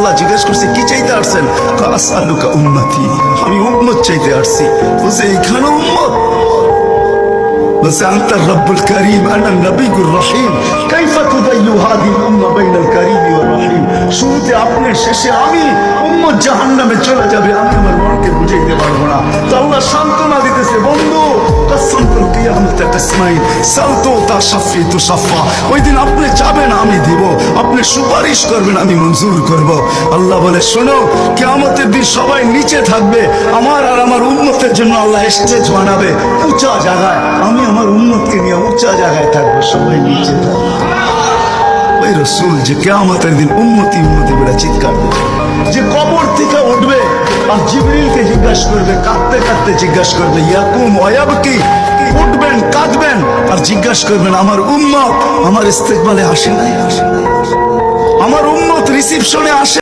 আল্লাহ জিজ্ঞেস করছে কি চাইতে আসছেন? আসআলুকা উম্মতি, আমি উম্মত চাইতে আসছি। বলছে এইখানে উম্মত? বলছে আনতার রব্বুল করিম আনা নবিয়ুর রহিম, কাইফা তুদাইয়ু হাদিল উম্মাহ বাইনাল করিম ওয়ার রহিম। শুরুতে আপনি, শেষে আমি, উম্মত জাহান্নামে চলে যাবে, আমি আমার মনকে বুঝাইতে পারবো না। তো আল্লাহ সান্ত্বনা দিতেছে, বন্ধু কাসসামতুল কিয়ামাতা কাসমাইন সালতু তাশাফি তুশাফা। ওই দিন আপনি চাবেন আমি দিব, আপনি সুপারিশ করবেন আমি মঞ্জুর করব। আল্লাহ বলে শোনো, কিয়ামতের দিন সবাই নিচে থাকবে, আমার আর আমার উম্মতের জন্য আল্লাহ স্টেজ বানাবে উঁচা জায়গায়, আমি আমার উম্মতকে নিয়ে উঁচা জায়গায় থাকবো, সবাই নিচে থাকবে। ওই রসুল যে কিয়ামতের দিন উম্মতি উম্মতি বলে চিৎকার দেবে, যে কবর থেকে উঠবে আর জিবরিলকে জিজ্ঞাসা করবে, কাঁদতে কাঁদতে জিজ্ঞাসা করবে ইয়াকুম ওয়ায়াবকি, উঠবেন কাঁদবেন আর জিজ্ঞাসা করবেন আমার উম্মত আমার ইস্তেকবালে আসে নাই, আমার উম্মত রিসিপশনে আসে